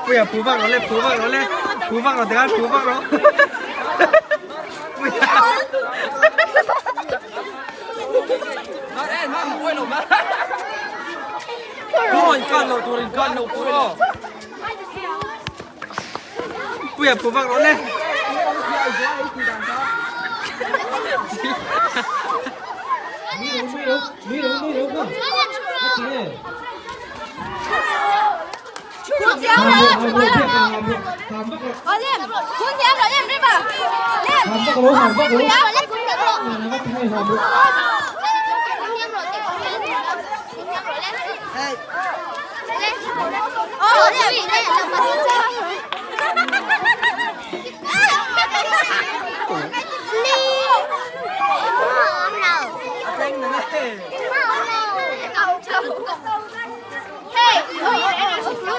bây giờ phú vang nó lên phú vang nó tiếng Anh phú vang nó bây giờ phú vang nó lên Cuốn chéo rồi. Liêm, cuốn chéo rồi Liêm đi vào. Liêm. Cuốn chéo rồi Liêm, cuốn chéo rồi.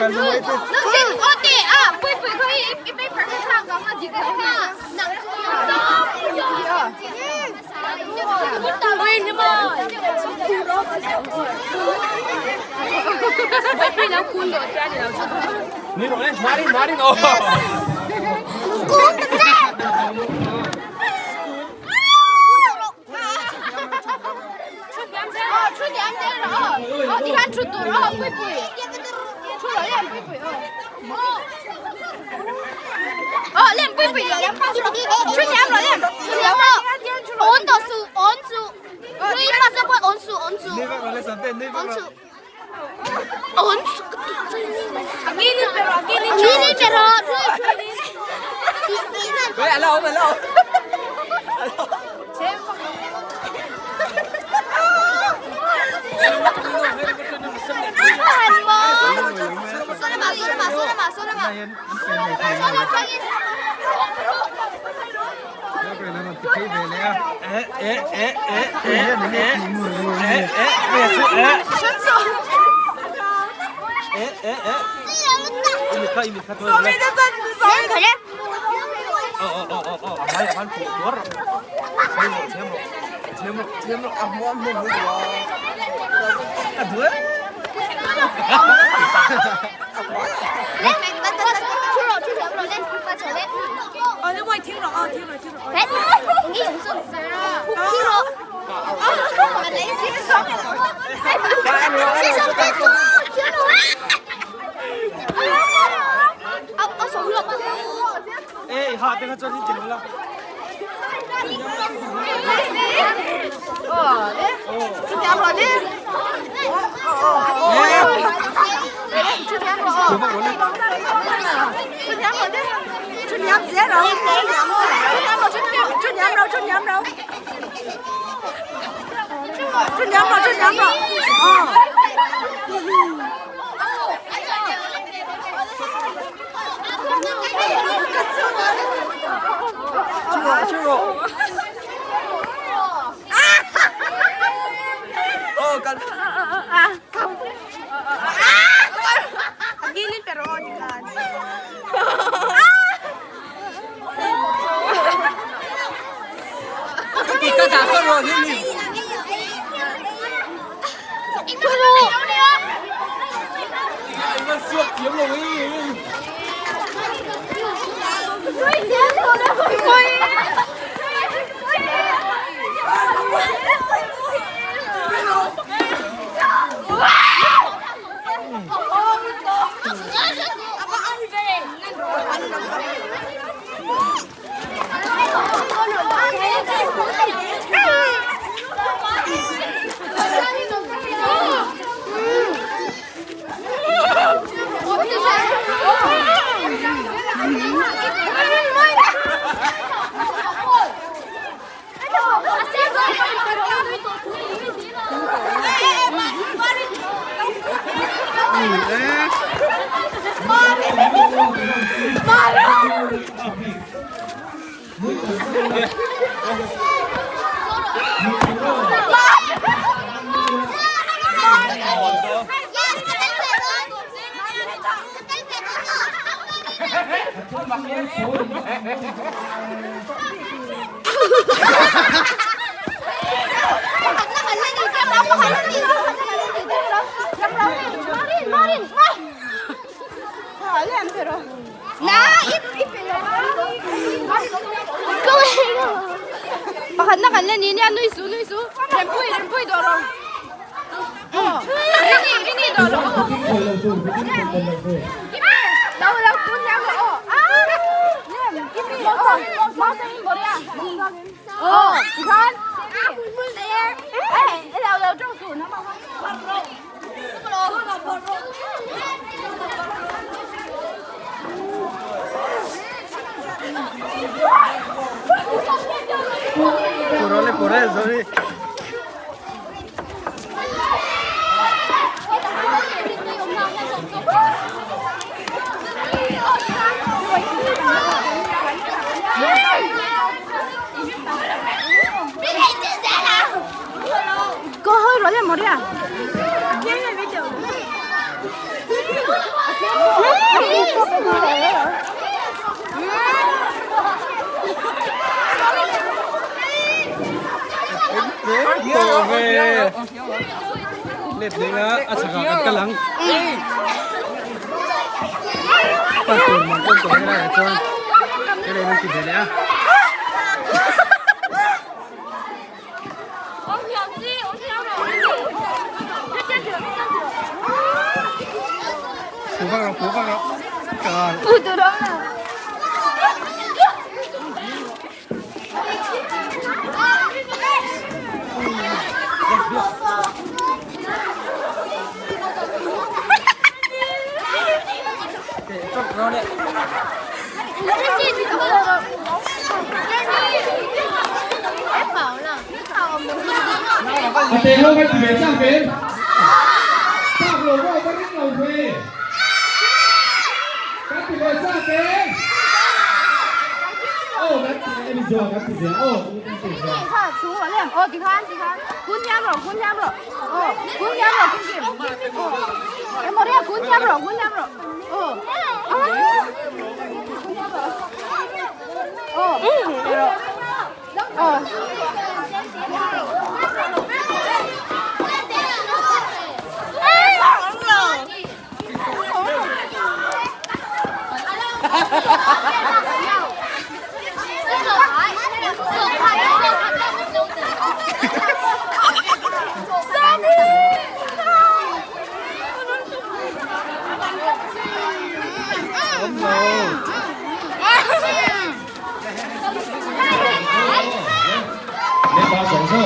Nước xin 어때? 아, 뿌이뿌이 거의 이빨 발톱처럼 감아 지금. Ui nhưng mà 뿌이뿌이 너무 cool rồi, cha thì đâu. đi rồi lên má đi rồi 춘이 안 되라. 어디 간 춘도라 뿌이뿌이. 춘 뿌이뿌이. 렘 뿌이뿌이. 춘이 안 렘. 온수. 우리 맞아 봐 온수. đi vang nó lên sớm tên đi vang nó 온수. 아기는 빼러. 왜 안 나오 쏘라마. cái này mình thấy về này 이미 카 thôi 그래? 아니 한 뭐라 제목 안 먹는 거 아 뭐야? nước ngoài thiếu rồi. Hết. Nghĩ dùng số. Thiếu rồi. Mình lấy xí số này rồi. Xí số thiếu rồi. Ông số lượng. 에 하 내가 좀 이제 몰라 준비 안 하지? 준비 안 하. 도망 원래 준비 안 하지? 준비 안 돼, rồi. 준비 안 rồi. 추워 간 Gilid pero onikan. Kita dasar loh ini. Itu loh. Iman suap kiếm loh ini. Na, bakit na kanila niya nuy su rempuy doro. Ini doro. Lau punya lo. Ini mau sing 뭐야? 이건 lau trong su nó mà Corrole por eso, sí. Cô hơi rồi lên một đi à? Về liệt đi nữa, chẳng có cái lắng. Bắt đầu mà con tuổi cái này cho cái này mình kịp thế nhá. Phú vang đó. Còn. Từ đó là. Rồi đấy. Tiền không phải chỉ về sang bên. Sang lầu vô có những lầu thuê. Các tỷ lệ sang bên. Ô, các tỷ lệ giờ các tỷ lệ. Ô, các tỷ lệ. 카 주워 렘. 디칸. 군 잡으러. 군 김. 머리야 군 잡으러. Lên ba sổ sổ.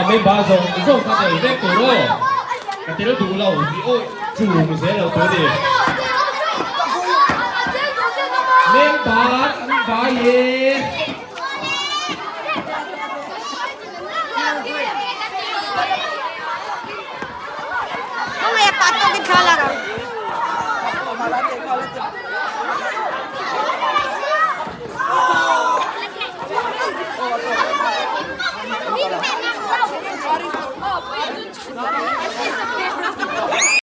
Bên ba sổ sổ các tỷ lệ cổ rồi. Các tỷ lệ đủ lầu thì ôi chủ mình sẽ lầu tới đi. Lên ba gì?